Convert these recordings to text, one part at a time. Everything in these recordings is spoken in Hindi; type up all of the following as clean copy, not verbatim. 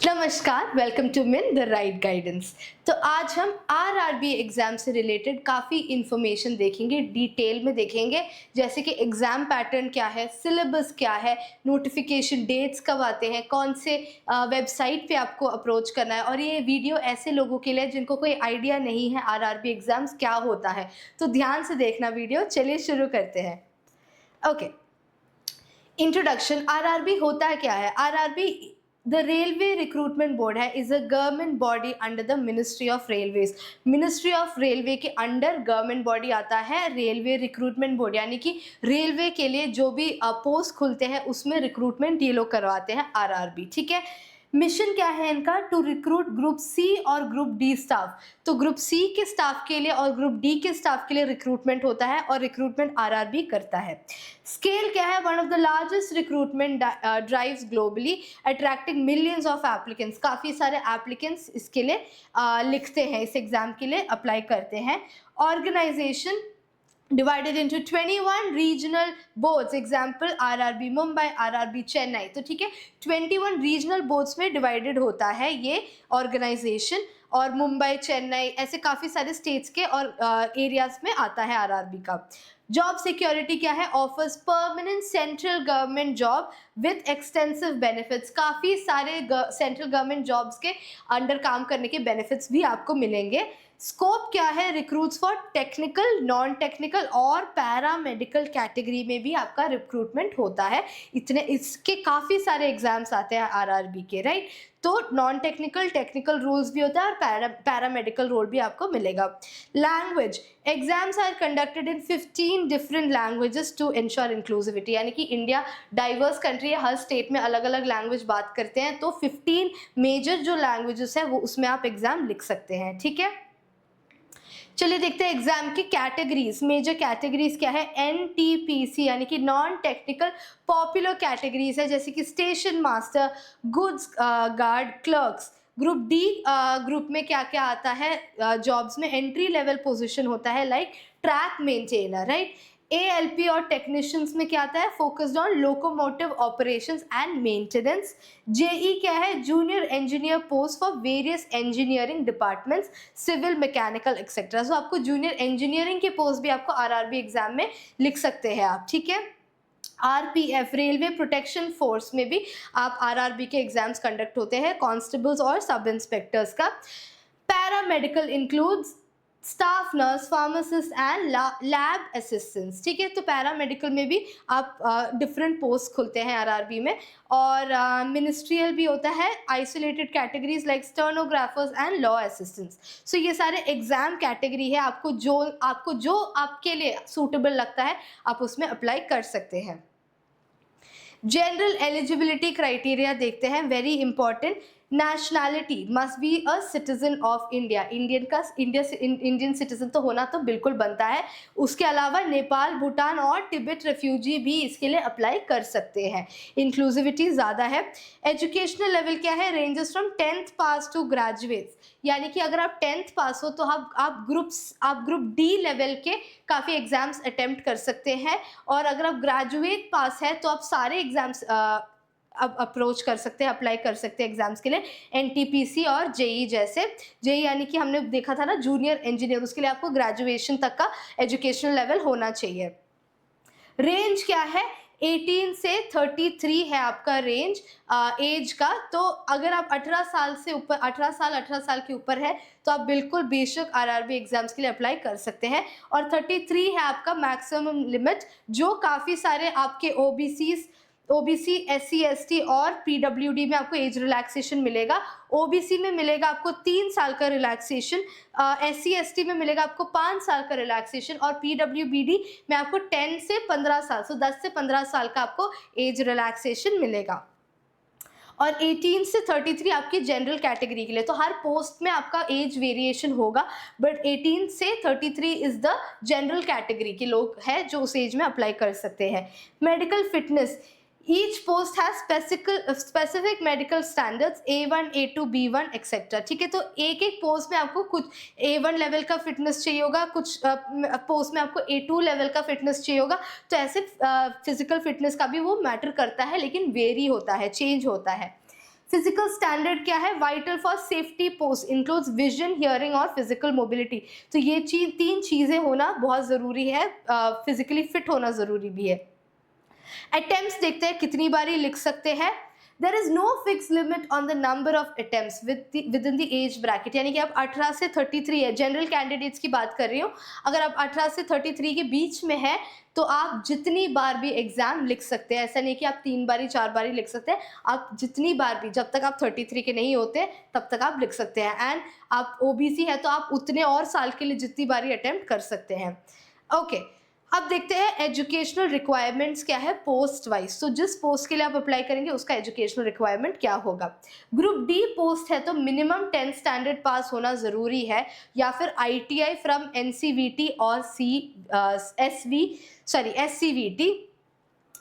नमस्कार, welcome to min the right guidance. तो आज हम आरआरबी एग्जाम से रिलेटेड काफ़ी इन्फॉर्मेशन देखेंगे, डिटेल में देखेंगे, जैसे कि एग्जाम पैटर्न क्या है, सिलेबस क्या है, नोटिफिकेशन डेट्स कब आते हैं, कौन से वेबसाइट पे आपको अप्रोच करना है। और ये वीडियो ऐसे लोगों के लिए जिनको कोई आइडिया नहीं है आरआरबी एग्जाम्स क्या होता है, तो ध्यान से देखना वीडियो। चलिए शुरू करते हैं। Okay, introduction. आरआरबी होता है क्या है? RRB the railway recruitment board है, is a government body under the ministry of railways. Ministry of railway के अंडर गवर्नमेंट बॉडी आता है रेलवे रिक्रूटमेंट बोर्ड, यानी कि रेलवे के लिए जो भी पोस्ट खुलते हैं उसमें रिक्रूटमेंट ये लोग करवाते हैं आरआरबी। ठीक है, मिशन क्या है इनका? टू रिक्रूट ग्रुप सी और ग्रुप डी स्टाफ। तो ग्रुप सी के स्टाफ के लिए और ग्रुप डी के स्टाफ के लिए रिक्रूटमेंट होता है और रिक्रूटमेंट आरआरबी करता है। स्केल क्या है? One of the largest recruitment drives globally, attracting millions of applicants. काफ़ी सारे एप्लीकेंट्स इसके लिए लिखते हैं, इस एग्जाम के लिए अप्लाई करते हैं। Organisation divided into 21 regional boards, example RRB Mumbai, RRB Chennai। तो ठीक है, 21 रीजनल बोर्ड्स में डिवाइडेड होता है ये ऑर्गेनाइजेशन, और मुंबई, चेन्नई, ऐसे काफ़ी सारे स्टेट्स के और एरियाज में आता है आरआरबी का। जॉब सिक्योरिटी क्या है? Offers permanent central government job with extensive benefits. काफ़ी सारे सेंट्रल गवर्नमेंट जॉब्स के अंडर काम करने के बेनिफिट्स भी आपको मिलेंगे। स्कोप क्या है? Recruits for technical, non technical और पैरामेडिकल कैटेगरी में भी आपका रिक्रूटमेंट होता है। इतने इसके काफ़ी सारे एग्जाम्स आते हैं आरआरबी के, राइट। तो नॉन टेक्निकल, टेक्निकल रोल्स भी होता है और पैरामेडिकल रोल भी आपको मिलेगा। Language, exams are conducted in 15 different languages to ensure inclusivity, यानी कि इंडिया डाइवर्स कंट्री है, हर स्टेट में अलग अलग लैंग्वेज बात करते हैं, तो 15 मेजर जो लैंग्वेजेस है वो उसमें आप एग्जाम लिख सकते हैं। ठीक है, चलिए देखते हैं एग्जाम की कैटेगरीज। मेजर कैटेगरीज क्या है? एनटीपीसी यानी कि नॉन टेक्निकल पॉपुलर कैटेगरीज है, जैसे कि station master, goods guard, clerks. Group D group में क्या क्या आता है जॉब्स में? एंट्री लेवल पोजीशन होता है like track maintainer, right. ALP और टेक्नीशियंस में क्या आता है? Focused on locomotive operations and maintenance. JE क्या है? Junior engineer post for various engineering departments, civil, mechanical etcetera. So आपको जूनियर इंजीनियरिंग के पोस्ट भी आपको आरआरबी एग्जाम में लिख सकते हैं आप। ठीक है, आरपीएफ रेलवे प्रोटेक्शन फोर्स में भी आप आरआरबी के एग्जाम्स कंडक्ट होते हैं, कांस्टेबल्स और सब इंस्पेक्टर्स का। Paramedical includes staff nurse, pharmacist and lab assistants. ठीक है, तो पैरामेडिकल में भी आप डिफरेंट पोस्ट खुलते हैं आरआरबी में। और मिनिस्ट्रियल भी होता है, isolated categories like stenographers and law assistants. So ये सारे एग्जाम कैटेगरी है, आपको जो आपके लिए सूटेबल लगता है आप उसमें अप्लाई कर सकते हैं। जनरल एलिजिबिलिटी क्राइटेरिया देखते हैं, very important. Nationality must be a citizen of India. Indian citizen तो होना तो बिल्कुल बनता है। उसके अलावा नेपाल, भूटान और तिब्बत रेफ्यूजी भी इसके लिए अप्लाई कर सकते हैं। इंक्लूसिविटी ज़्यादा है। एजुकेशनल लेवल क्या है? Ranges from 10th pass to graduates, यानी कि अगर आप 10th पास हो तो आप ग्रुप डी लेवल के काफ़ी एग्जाम्स अटेम्प्ट कर सकते हैं, और अगर आप ग्रेजुएट पास है तो आप सारे एग्जाम्स अब अप्रोच कर सकते हैं, अप्लाई कर सकते हैं एग्जाम्स के लिए। एनटीपीसी और जेई जैसे। जेई यानी कि हमने देखा था ना जूनियर इंजीनियर, उसके लिए आपको ग्रेजुएशन तक का एजुकेशनल लेवल होना चाहिए। रेंज क्या है? 18 से 33 है आपका रेंज एज का। तो अगर आप 18 साल के ऊपर है तो आप बिल्कुल बेशक आरआरबी एग्जाम्स के लिए अप्लाई कर सकते हैं। और 33 है आपका मैक्सिमम लिमिट, जो काफ़ी सारे आपके ओबीसी, एससी, एसटी और पीडब्ल्यूडी में आपको एज रिलैक्सेशन मिलेगा। ओबीसी में मिलेगा आपको 3 साल का रिलैक्सेशन, एससी एसटी में मिलेगा आपको 5 साल का रिलैक्सेशन, और पीडब्ल्यूबीडी में आपको 10 से 15 साल, सो 10 से 15 साल का आपको एज रिलैक्सेशन मिलेगा। और 18 से 33 आपकी जनरल कैटेगरी के लिए। तो हर पोस्ट में आपका एज वेरिएशन होगा, बट 18 से 33 इज द जनरल कैटेगरी के लोग हैं जो उस एज में अप्लाई कर सकते हैं। Medical fitness, each post has specific medical standards A1, A2, B1 etcetera. ठीक है, तो एक एक पोस्ट में आपको कुछ A1 लेवल का फिटनेस चाहिए होगा, कुछ पोस्ट में आपको A2 लेवल का फिटनेस चाहिए होगा। तो ऐसे फिजिकल फिटनेस का भी वो मैटर करता है, लेकिन वेरी होता है, चेंज होता है। फिजिकल स्टैंडर्ड क्या है, vital for safety post includes vision, hearing और फिजिकल मोबिलिटी। तो ये तीन चीजें होना बहुत जरूरी है, फिजिकली फिट होना जरूरी भी है। अटेम्प्ट्स देखते हैं कितनी बारी लिख सकते हैं। There is no fix limit on the number of attempts within the age bracket, यानी कि आप 18 से 33 है, जनरल कैंडिडेट्स की बात कर रही हूँ, अगर आप 18 से 33 के बीच में है तो आप जितनी बार भी एग्जाम लिख सकते हैं। ऐसा नहीं कि आप 3 बारी 4 बारी लिख सकते हैं, आप जितनी बार भी, जब तक आप 33 के नहीं होते तब तक आप लिख सकते हैं। एंड आप ओबीसी है तो आप उतने और साल के लिए जितनी बारी अटेम्प्ट कर सकते हैं। ओके, अब देखते हैं एजुकेशनल रिक्वायरमेंट्स क्या है पोस्ट वाइज। तो जिस पोस्ट के लिए आप अप्लाई करेंगे उसका एजुकेशनल रिक्वायरमेंट क्या होगा। ग्रुप डी पोस्ट है तो मिनिमम 10th स्टैंडर्ड पास होना जरूरी है, या फिर आईटीआई फ्रॉम एनसीवीटी और एससीवीटी।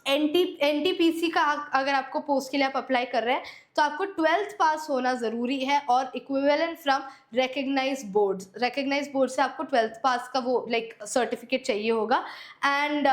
एनटीपीसी का अगर आपको पोस्ट के लिए आप अप्लाई कर रहे हैं तो आपको 12th पास होना ज़रूरी है, और इक्विवेलेंट फ्रॉम रिकग्नाइज्ड बोर्ड से आपको 12th पास का वो सर्टिफिकेट चाहिए होगा। एंड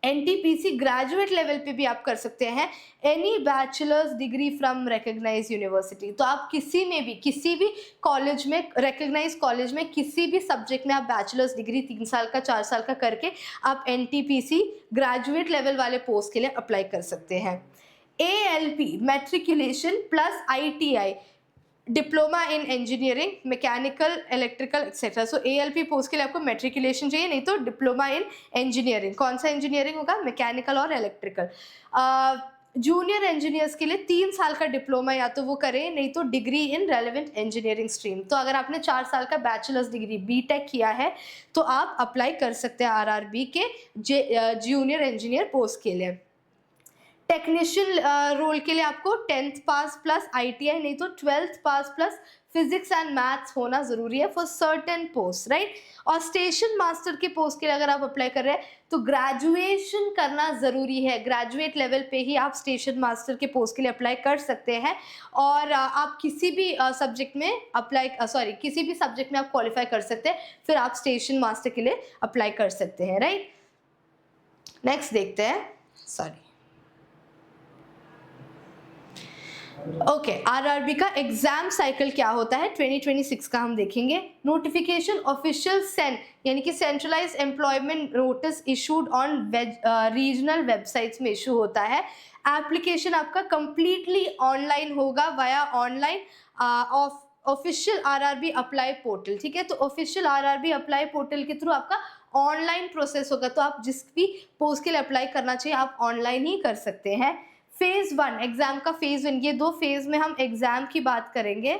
एनटीपीसी ग्रेजुएट लेवल पे भी आप कर सकते हैं, any bachelor's degree from recognise university. तो आप किसी भी कॉलेज में, रिकग्नाइज कॉलेज में किसी भी सब्जेक्ट में आप बैचलर्स डिग्री 3 साल का 4 साल का करके आप एनटीपीसी ग्रेजुएट लेवल वाले पोस्ट के लिए अप्लाई कर सकते हैं। ALP matriculation plus ITI diploma in engineering, mechanical, electrical etcetera. So ALP post के लिए आपको मैट्रिकुलेशन चाहिए, नहीं तो डिप्लोमा इन इंजीनियरिंग। कौन सा इंजीनियरिंग होगा, मैकेनिकल और इलेक्ट्रिकल। जूनियर इंजीनियर्स के लिए 3 साल का डिप्लोमा या तो वो करें, नहीं तो degree in relevant engineering stream. तो अगर आपने 4 साल का बैचलर्स डिग्री बीटेक किया है तो आप अप्लाई कर सकते हैं आरआरबी के जूनियर इंजीनियर पोस्ट के लिए। टेक्नीशियन रोल के लिए आपको 10th पास प्लस आईटीआई, नहीं तो 12th pass plus physics and maths होना जरूरी है फॉर सर्टेन पोस्ट, राइट। और स्टेशन मास्टर के पोस्ट के लिए अगर आप अप्लाई कर रहे हैं तो ग्रेजुएशन करना जरूरी है, ग्रेजुएट लेवल पे ही आप स्टेशन मास्टर के पोस्ट के लिए अप्लाई कर सकते हैं। और आप किसी भी सब्जेक्ट में किसी भी सब्जेक्ट में आप क्वालिफाई कर सकते हैं, फिर आप स्टेशन मास्टर के लिए अप्लाई कर सकते हैं, राइट। नेक्स्ट देखते हैं, ओके, आरआरबी का एग्जाम साइकिल क्या होता है 2026 का हम देखेंगे। नोटिफिकेशन ऑफिशियल सेंड, यानी कि centralise employment notice issued on regional websites में इशू होता है। एप्लीकेशन आपका कंप्लीटली ऑनलाइन होगा via online official RRB apply portal, ठीक है। तो ऑफिशियल आरआरबी अप्लाई पोर्टल के थ्रू आपका ऑनलाइन प्रोसेस होगा, तो आप जिस भी पोस्ट के लिए अप्लाई करना चाहिए आप ऑनलाइन ही कर सकते हैं। फेज 1 एग्जाम का फेज 1, ये 2 फेज में हम एग्जाम की बात करेंगे।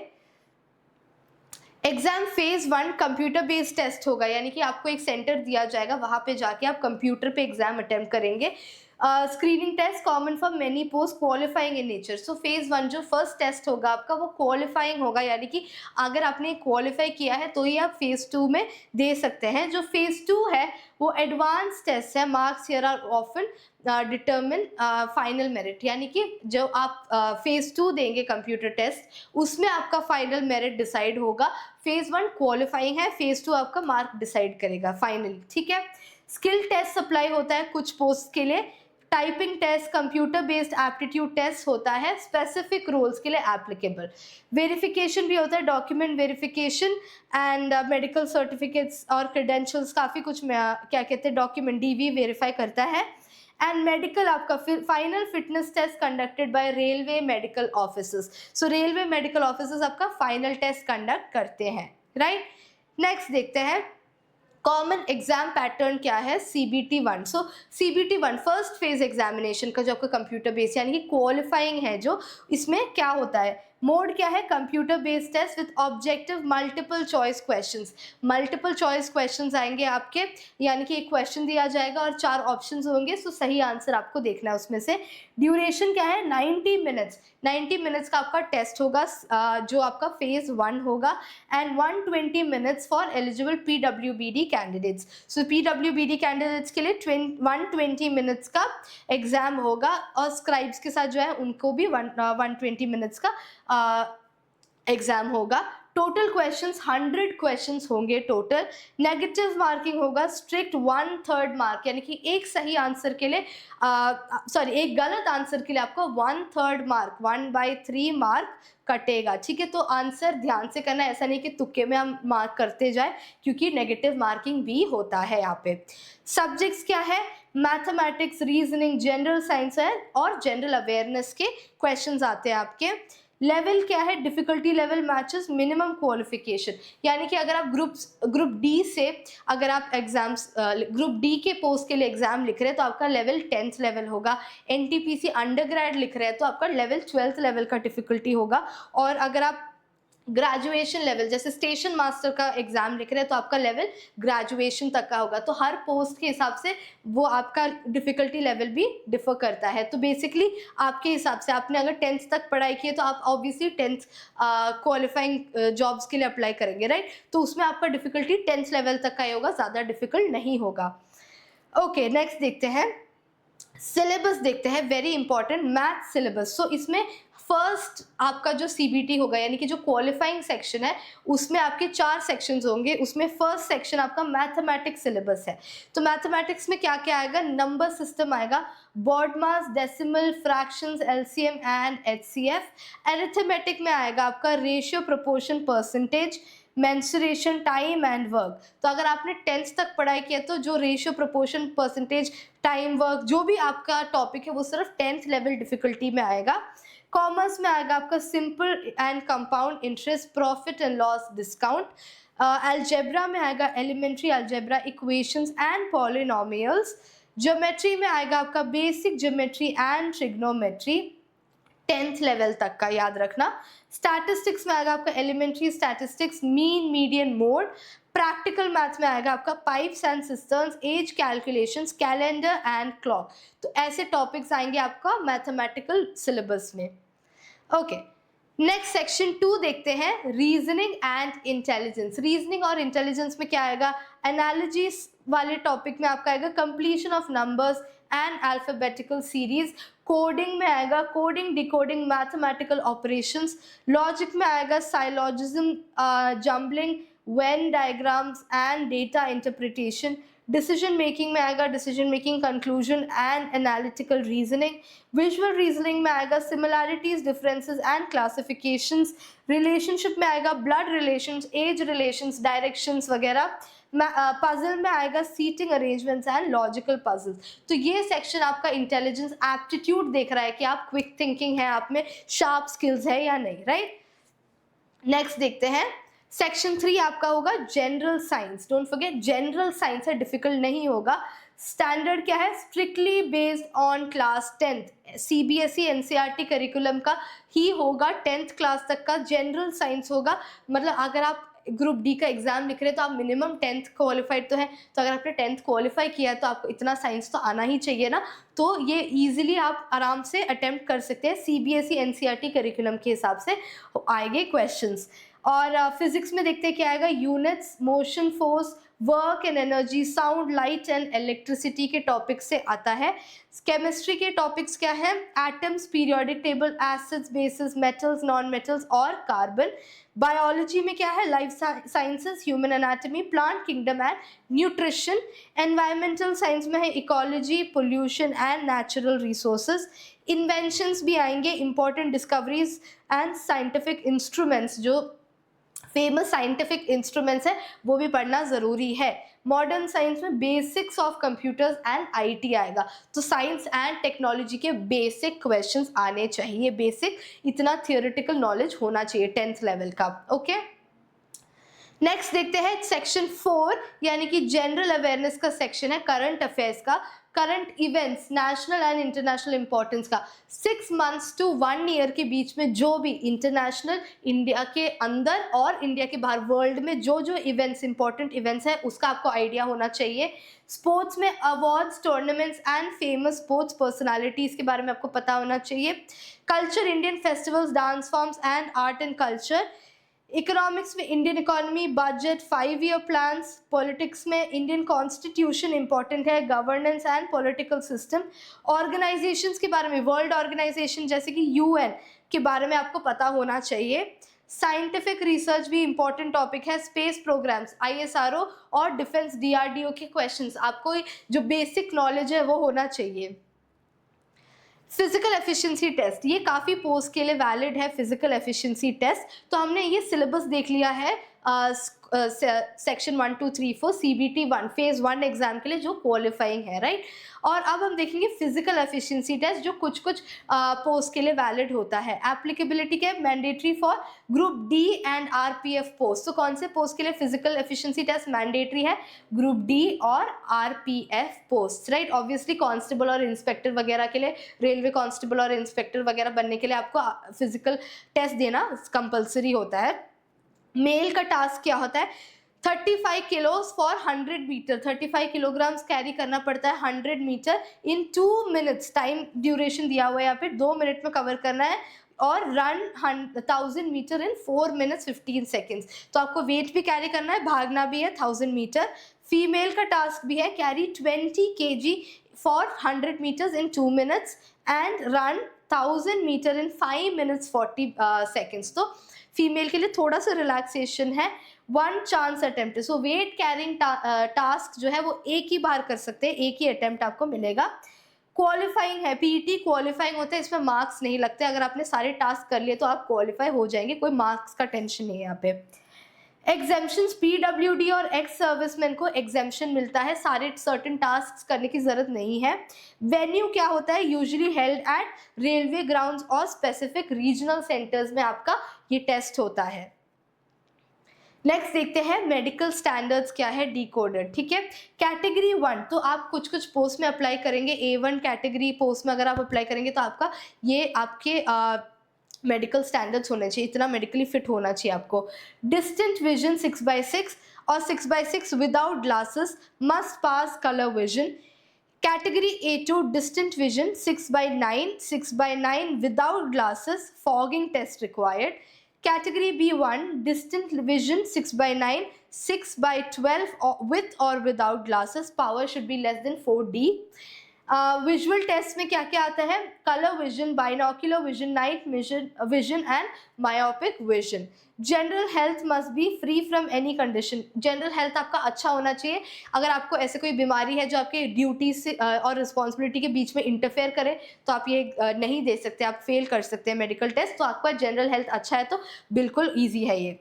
Exam phase 1 computer based test होगा, यानी कि आपको एक सेंटर दिया जाएगा, वहां पे जाके आप कंप्यूटर पे एग्जाम अटेम्प्ट करेंगे। Screening test common for many post qualifying in nature. So phase 1 जो फर्स्ट टेस्ट होगा आपका वो क्वालिफाइंग होगा, यानी कि अगर आपने क्वालिफाई किया है तो ही आप फेज 2 में दे सकते हैं। जो फेज 2 है वो एडवांस टेस्ट है, marks here are often determine final merit, यानी कि जो आप फेज 2 देंगे कंप्यूटर टेस्ट उसमें आपका फाइनल मेरिट डिसाइड होगा। फेज 1 क्वालिफाइंग है, फेज 2 आपका मार्क डिसाइड करेगा फाइनली, ठीक है। स्किल टेस्ट सप्लाई होता है कुछ पोस्ट के लिए, typing test, computer based aptitude test होता है स्पेसिफिक रोल्स के लिए एप्लीकेबल। वेरिफिकेशन भी होता है, document verification and medical certificates और क्रेडेंशियल्स, काफ़ी कुछ क्या कहते हैं डॉक्यूमेंट डीवी वेरीफाई करता है। एंड मेडिकल आपका final fitness test conducted by railway medical officers. So railway medical officers आपका फाइनल टेस्ट कंडक्ट करते हैं, राइट। नेक्स्ट देखते हैं कॉमन एग्जाम पैटर्न क्या है CBT 1। सो CBT 1 फर्स्ट फेज एग्जामिनेशन का जो आपका कंप्यूटर बेस्ड यानी कि क्वालिफाइंग है, जो इसमें क्या होता है, मोड क्या है, computer based test with objective multiple choice questions. Multiple choice questions आएंगे आपके, यानी कि एक क्वेश्चन दिया जाएगा और 4 ऑप्शंस होंगे, सो सही आंसर आपको देखना है उसमें से। ड्यूरेशन क्या है 90 मिनट्स, 90 मिनट्स का आपका टेस्ट होगा जो आपका फेज 1 होगा। And 120 minutes for eligible PWBD candidates. So PWBD candidates के लिए 120 मिनट्स का एग्जाम होगा, और स्क्राइब्स के साथ जो है उनको भी 120 मिनट्स का एग्जाम होगा। टोटल क्वेश्चंस 100 क्वेश्चंस होंगे टोटल। नेगेटिव मार्किंग होगा स्ट्रिक्ट 1/3 मार्क, यानी कि एक सही आंसर के लिए एक गलत आंसर के लिए आपको 1/3 मार्क 1/3 मार्क कटेगा। ठीक है, तो आंसर ध्यान से करना, ऐसा नहीं कि तुक्के में हम मार्क करते जाए, क्योंकि नेगेटिव मार्किंग भी होता है यहाँ पे। सब्जेक्ट्स क्या है? मैथमेटिक्स, रीजनिंग, जनरल साइंस है और जनरल अवेयरनेस के क्वेश्चंस आते हैं आपके। लेवल क्या है? Difficulty level matches minimum qualification, यानी कि अगर आप ग्रुप डी से अगर आप एग्जाम्स ग्रुप डी के पोस्ट के लिए एग्जाम लिख रहे हैं तो आपका लेवल 10th लेवल होगा। एनटीपीसी अंडर ग्रेड लिख रहे हैं तो आपका लेवल 12th लेवल का डिफिकल्टी होगा। और अगर आप ग्रेजुएशन लेवल जैसे स्टेशन मास्टर का एग्जाम लिख रहे हैं तो आपका लेवल ग्रेजुएशन तक का होगा। तो हर पोस्ट के हिसाब से वो आपका डिफिकल्टी लेवल भी डिफर करता है। तो बेसिकली आपके हिसाब से आपने अगर 10th तक पढ़ाई की है तो आप ऑब्वियसली 10th क्वालिफाइंग जॉब्स के लिए अप्लाई करेंगे, राइट? तो उसमें आपका डिफिकल्टी 10th लेवल तक का ही होगा, ज़्यादा डिफिकल्ट नहीं होगा। ओके, नेक्स्ट देखते हैं, सिलेबस देखते हैं, वेरी इंपॉर्टेंट मैथ सिलेबस। सो इसमें फर्स्ट आपका जो सीबीटी होगा, यानी कि जो क्वालिफाइंग सेक्शन है, उसमें आपके 4 सेक्शंस होंगे। उसमें फर्स्ट सेक्शन आपका मैथमेटिक्स सिलेबस है। तो मैथमेटिक्स में क्या क्या आएगा? नंबर सिस्टम आएगा, BODMAS, decimal, fractions, LCM and HCF. Arithmetic में आएगा आपका ratio, proportion, percentage, mensuration, time and work. तो अगर आपने 10th तक पढ़ाई की है तो जो ratio, proportion, percentage, time, work जो भी आपका टॉपिक है वो सिर्फ 10th लेवल डिफिकल्टी में आएगा। कॉमर्स में आएगा आपका simple and compound interest, profit and loss, discount. Algebra में आएगा elementary algebra, equations and polynomials. Geometry में आएगा आपका basic geometry and trigonometry, 10th level तक का, याद रखना। स्टैटिस्टिक्स में आएगा आपका elementary statistics, mean, median, mode. Practical maths में आएगा आपका pipes and cisterns, age calculations, calendar and clock. तो ऐसे टॉपिक्स आएंगे आपका मैथमेटिकल सिलेबस में। ओके, नेक्स्ट सेक्शन 2 देखते हैं, रीजनिंग एंड इंटेलिजेंस। रीजनिंग और इंटेलिजेंस में क्या आएगा? एनालॉजीज वाले टॉपिक में आपका आएगा completion of numbers and alphabetical series. Coding में आएगा coding, decoding, mathematical operations. Logic में आएगा syllogism, jumbling, venn diagrams and data interpretation. Decision making में आएगा decision making, conclusion and analytical reasoning. Visual reasoning में आएगा similarities, differences and classifications. Relationship में आएगा blood relations, age relations, directions वगैरह। पजल में आएगा seating arrangements and logical puzzles. तो ये सेक्शन आपका इंटेलिजेंस एप्टीट्यूड देख रहा है कि आप क्विक थिंकिंग है, आप में शार्प स्किल्स है या नहीं, राइट? नेक्स्ट देखते हैं, सेक्शन 3 आपका होगा general science. Don't forget general science है, डिफिकल्ट नहीं होगा। स्टैंडर्ड क्या है? Strictly based on class 10th, CBSE NCERT curriculum का ही होगा, 10th क्लास तक का जनरल साइंस होगा। मतलब अगर आप ग्रुप डी का एग्जाम लिख रहे हैं तो आप मिनिमम 10th क्वालिफाइड तो है, तो अगर आपने 10th क्वालिफाई किया है तो आपको इतना साइंस तो आना ही चाहिए ना। तो ये इजीली आप आराम से अटेम्प्ट कर सकते हैं, सीबीएसई एनसीईआरटी करिकुलम के हिसाब से आएंगे क्वेश्चंस। और फिजिक्स में देखते हैं क्या आएगा? Units, motion, force, work and energy, sound, light and electricity के टॉपिक से आता है। केमिस्ट्री के टॉपिक्स क्या है? Atoms, periodic table, acids, basis, metals, non metals और कार्बन। बायोलॉजी में क्या है? Life sciences, human anatomy, plant kingdom and nutrition. Environmental science में है ecology, pollution and natural resources. Inventions भी आएंगे, important discoveries and scientific instruments, जो फेमस साइंटिफिक इंस्ट्रूमेंट्स है वो भी पढ़ना ज़रूरी है। मॉडर्न साइंस में basics of computers and IT आएगा। तो साइंस एंड टेक्नोलॉजी के बेसिक क्वेश्चंस आने चाहिए, बेसिक इतना थियोरेटिकल नॉलेज होना चाहिए 10th लेवल का। ओके, नेक्स्ट देखते हैं सेक्शन 4, यानी कि जनरल अवेयरनेस का सेक्शन है, करंट अफेयर्स का, current events national and international importance का। 6 मंथ्स टू 1 ईयर के बीच में जो भी इंटरनेशनल, इंडिया के अंदर और इंडिया के बाहर वर्ल्ड में जो जो इवेंट्स, इंपॉर्टेंट इवेंट्स हैं उसका आपको आइडिया होना चाहिए। स्पोर्ट्स में awards, tournaments and famous sports personalities के बारे में आपको पता होना चाहिए। Culture, Indian festivals, dance forms and art and culture. Economics में Indian economy, budget, 5 year plans. Politics में इंडियन कॉन्स्टिट्यूशन इंपॉर्टेंट है, governance and political system. Organisations के बारे में, वर्ल्ड ऑर्गेनाइजेशन जैसे कि यूएन के बारे में आपको पता होना चाहिए। साइंटिफिक रिसर्च भी इंपॉर्टेंट टॉपिक है, स्पेस प्रोग्राम्स, ISRO और डिफेंस DRDO के क्वेश्चंस, आपको जो बेसिक नॉलेज है वो होना चाहिए। फिजिकल एफिशिएंसी टेस्ट, ये काफ़ी पोस्ट के लिए वैलिड है फिजिकल एफिशिएंसी टेस्ट। तो हमने ये सिलेबस देख लिया है सेक्शन 1 2 3 4 CBT 1 फेज 1 एग्जाम के लिए जो क्वालिफाइंग है, राइट। और अब हम देखेंगे फिजिकल एफिशिएंसी टेस्ट जो कुछ कुछ पोस्ट के लिए वैलिड होता है। एप्लीकेबिलिटी के mandatory for group D and RPF post. तो कौन से पोस्ट के लिए फिजिकल एफिशिएंसी टेस्ट मैंडेटरी है? ग्रुप डी और RPF post, right. Obviously constable और इंस्पेक्टर वगैरह के लिए, रेलवे कांस्टेबल और इंस्पेक्टर वगैरह बनने के लिए आपको फिजिकल टेस्ट देना कंपलसरी होता है। मेल का टास्क क्या होता है? 35 kilos for 100 meter, 35 kilograms carry करना पड़ता है 100 meter in 2 minutes. Time duration दिया हुआ है यहाँ पे, 2 मिनट में कवर करना है। और रन 1000 मीटर इन 4 मिनट्स 15 सेकेंड्स। तो आपको वेट भी कैरी करना है, भागना भी है 1000 मीटर। फीमेल का टास्क भी है carry 20 kg for 100 meters in 2 minutes and run 1000 meter in 5 minutes 40 seconds. तो फीमेल के लिए थोड़ा सा रिलैक्सेशन है। 1 chance attempt, so weight carrying task जो है वो एक ही बार कर सकते हैं, एक ही अटेम्प्ट आपको मिलेगा। क्वालिफाइंग है, PET क्वालिफाइंग होता है, इसमें मार्क्स नहीं लगते। अगर आपने सारे टास्क कर लिए तो आप क्वालिफाई हो जाएंगे, कोई मार्क्स का टेंशन नहीं है यहाँ पे। एग्जेम्पशंस, PWD और एक्स सर्विसमैन को एग्जेम्पशन मिलता है, सारे सर्टेन टास्क करने की जरूरत नहीं है। वेन्यू क्या होता है? Usually held at railway grounds और स्पेसिफिक रीजनल सेंटर्स में आपका ये टेस्ट होता है। नेक्स्ट देखते हैं मेडिकल स्टैंडर्ड्स क्या है, डिकोडर, ठीक है। कैटेगरी 1, तो आप कुछ कुछ पोस्ट में अप्लाई करेंगे, A1 कैटेगरी पोस्ट में अगर आप अप्लाई करेंगे तो आपका ये आपके मेडिकल स्टैंडर्ड्स होने चाहिए, इतना मेडिकली फिट होना चाहिए आपको। डिस्टेंट विजन 6/6 और 6/6 without glasses, must pass colour vision. Category A2 distant vision 6/9, 6/9 without glasses, fogging test required. Category B1 distant vision 6/9, 6/12 with or without glasses, power should be less than 4D। Visual test में क्या क्या आता है? Colour vision, binocular vision, night vision and myopic vision. General health must be free from any condition, general health आपका अच्छा होना चाहिए। अगर आपको ऐसे कोई बीमारी है जो आपके ड्यूटी से और रिस्पॉन्सिबिलिटी के बीच में इंटरफेयर करे तो आप ये नहीं दे सकते, आप फेल कर सकते हैं मेडिकल टेस्ट। तो आपका जनरल हेल्थ अच्छा है तो बिल्कुल ईजी है ये।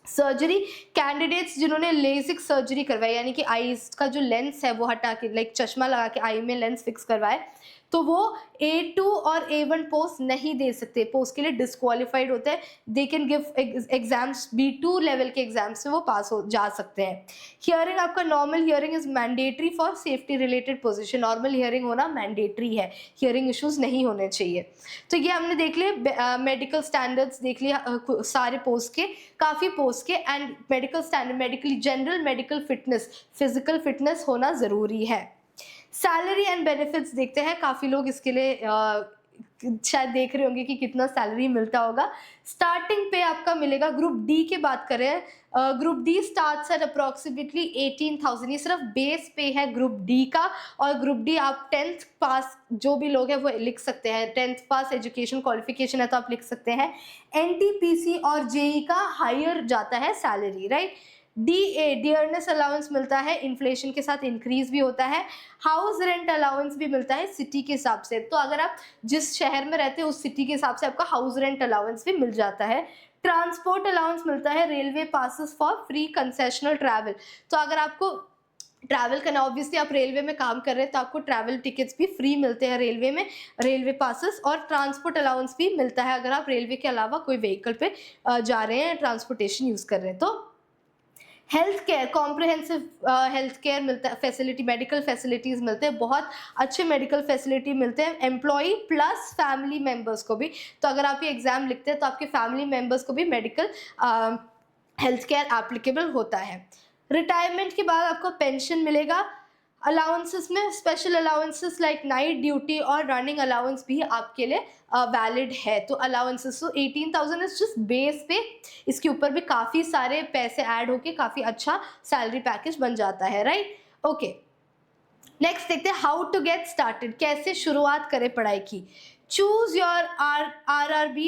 सर्जरी, कैंडिडेट्स जिन्होंने लेजिक सर्जरी करवाई यानी कि आईज का जो लेंस है वो हटा के, लाइक चश्मा लगा के आई में लेंस फिक्स करवाए, तो वो A2 और A1 पोस्ट नहीं दे सकते, पोस्ट के लिए डिस्क्वालिफाइड होते हैं। They can give exams, B2 level के एग्जाम से वो पास हो जा सकते हैं। हियरिंग, आपका normal hearing is mandatory for safety related position, normal hearing होना मैंडेटरी है, हियरिंग इश्यूज नहीं होने चाहिए। तो ये हमने देख लिए मेडिकल स्टैंडर्ड्स, देख लिया सारे पोस्ट के, काफ़ी पोस्ट के। And medical standard, medically general medical fitness, physical fitness होना ज़रूरी है। सैलरी एंड बेनिफिट्स देखते हैं, काफ़ी लोग इसके लिए शायद देख रहे होंगे कि कितना सैलरी मिलता होगा। स्टार्टिंग पे आपका मिलेगा, ग्रुप डी की बात करें, group D starts at approximately 18,000, ये सिर्फ बेस पे है ग्रुप डी का। और ग्रुप डी आप 10th पास जो भी लोग हैं वो लिख सकते हैं, 10th पास एजुकेशन क्वालिफिकेशन है तो आप लिख सकते हैं। NTPC और JEE का हायर जाता है salary, right. DA dearness allowance मिलता है, इन्फ्लेशन के साथ इंक्रीज भी होता है। हाउस रेंट अलाउंस भी मिलता है सिटी के हिसाब से, तो अगर आप जिस शहर में रहते हैं उस सिटी के हिसाब से आपका हाउस रेंट अलाउंस भी मिल जाता है। ट्रांसपोर्ट अलाउंस मिलता है, railway passes for free concessional travel, तो अगर आपको ट्रैवल करना, ऑब्वियसली आप रेलवे में काम कर रहे हैं तो आपको ट्रैवल टिकट्स भी फ्री मिलते हैं रेलवे में, रेलवे पासेस। और ट्रांसपोर्ट अलाउंस भी मिलता है अगर आप रेलवे के अलावा कोई व्हीकल पे जा रहे हैं, ट्रांसपोर्टेशन यूज़ कर रहे हैं। तो health care, comprehensive health care मिलता है, फैसिलिटी, मेडिकल फैसिलिटीज़ मिलते हैं, बहुत अच्छे मेडिकल फैसिलिटी मिलते हैं एम्प्लॉई प्लस फैमिली मेम्बर्स को भी। तो अगर आप ये एग्ज़ाम लिखते हैं तो आपके फैमिली मेम्बर्स को भी मेडिकल हेल्थ केयर एप्लीकेबल होता है। रिटायरमेंट के बाद आपको पेंशन मिलेगा। अलाउंसेस में special allowances like night duty और रनिंग अलाउंस भी आपके लिए वैलिड है। तो अलाउंसेस, तो 18,000 इज जस्ट बेस पे, इसके ऊपर भी काफ़ी सारे पैसे ऐड होके काफ़ी अच्छा सैलरी पैकेज बन जाता है, राइट। ओके, नेक्स्ट देखते हैं हाउ टू गेट स्टार्टेड, कैसे शुरुआत करें पढ़ाई की। चूज योर RRB,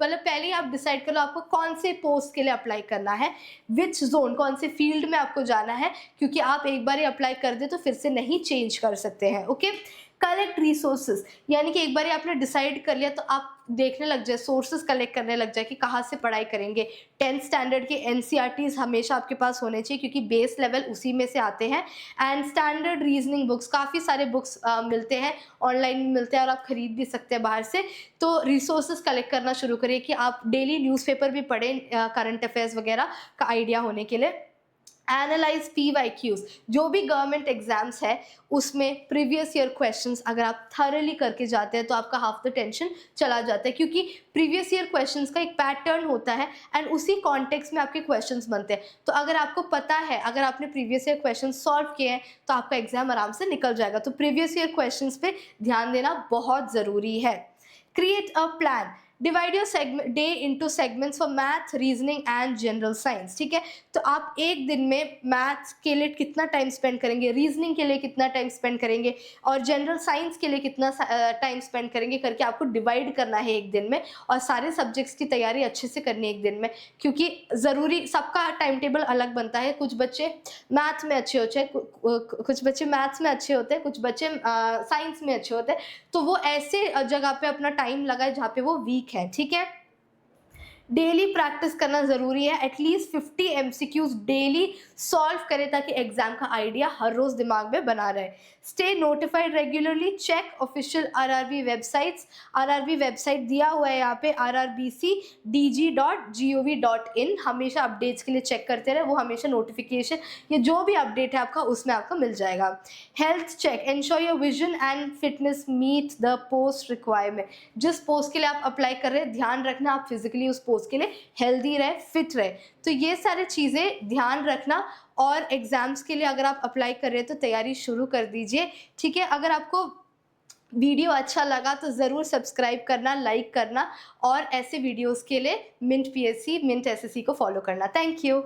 मतलब पहले ही आप डिसाइड कर लो आपको कौन से पोस्ट के लिए अप्लाई करना है, विच जोन, कौन से फील्ड में आपको जाना है, क्योंकि आप एक बार ही अप्लाई कर दे तो फिर से नहीं चेंज कर सकते हैं। ओके, कलेक्ट रिसोर्सेज, यानी कि एक बार आपने डिसाइड कर लिया तो आप देखने लग जाए, सोर्सेज कलेक्ट करने लग जाए कि कहाँ से पढ़ाई करेंगे। 10th स्टैंडर्ड के NCERTs हमेशा आपके पास होने चाहिए क्योंकि बेस लेवल उसी में से आते हैं। एंड स्टैंडर्ड रीजनिंग बुक्स, काफ़ी सारे बुक्स मिलते हैं, ऑनलाइन मिलते हैं और आप खरीद भी सकते हैं बाहर से। तो रिसोर्सेज कलेक्ट करना शुरू करिए कि आप डेली न्यूज़पेपर भी पढ़ें करंट अफेयर्स वगैरह का आइडिया होने के लिए। एनालाइज PYQs, जो भी गवर्नमेंट एग्जाम्स है उसमें प्रीवियस ईयर क्वेश्चंस अगर आप थरली करके जाते हैं तो आपका हाफ द टेंशन चला जाता है, क्योंकि प्रीवियस ईयर क्वेश्चंस का एक पैटर्न होता है एंड उसी कॉन्टेक्स्ट में आपके क्वेश्चंस बनते हैं। तो अगर आपको पता है, अगर आपने प्रीवियस ईयर क्वेश्चन सॉल्व किए हैं तो आपका एग्जाम आराम से निकल जाएगा। तो प्रीवियस ईयर क्वेश्चंस पे ध्यान देना बहुत ज़रूरी है। Create a plan, divide your day into segments for math, reasoning and general science. ठीक है, तो आप एक दिन में मैथ्स के लिए कितना टाइम स्पेंड करेंगे, रीजनिंग के लिए कितना टाइम स्पेंड करेंगे और जनरल साइंस के लिए कितना टाइम स्पेंड करेंगे करके आपको डिवाइड करना है एक दिन में, और सारे सब्जेक्ट्स की तैयारी अच्छे से करनी है एक दिन में, क्योंकि ज़रूरी, सबका टाइम टेबल अलग बनता है। कुछ बच्चे मैथ में अच्छे होते हैं, कुछ बच्चे मैथ्स में अच्छे होते हैं, कुछ बच्चे साइंस में अच्छे होते हैं, तो वो ऐसे जगह पे अपना टाइम लगाए जहाँ पे वो वीक है। ठीक है, डेली प्रैक्टिस करना ज़रूरी है, एटलीस्ट 50 MCQs डेली सॉल्व करें ताकि एग्जाम का आइडिया हर रोज़ दिमाग में बना रहे। Stay notified regularly, check official RRB websites. RRB website दिया हुआ है यहाँ पे rrbcdg.gov.in, हमेशा अपडेट्स के लिए चेक करते रहे, वो हमेशा नोटिफिकेशन या जो भी अपडेट है आपका उसमें आपको मिल जाएगा। Health check, ensure your vision and fitness meet the post requirement. जिस पोस्ट के लिए आप अप्लाई कर रहे हैं ध्यान रखना आप फिजिकली उस पोस्ट के लिए हेल्दी रहे, फिट रहे। तो ये सारी चीज़ें ध्यान रखना, और एग्जाम्स के लिए अगर आप अप्लाई कर रहे हैं तो तैयारी शुरू कर दीजिए। ठीक है, अगर आपको वीडियो अच्छा लगा तो ज़रूर सब्सक्राइब करना, लाइक करना, और ऐसे वीडियोस के लिए मिंट PSC, मिंट SSC को फॉलो करना। Thank you.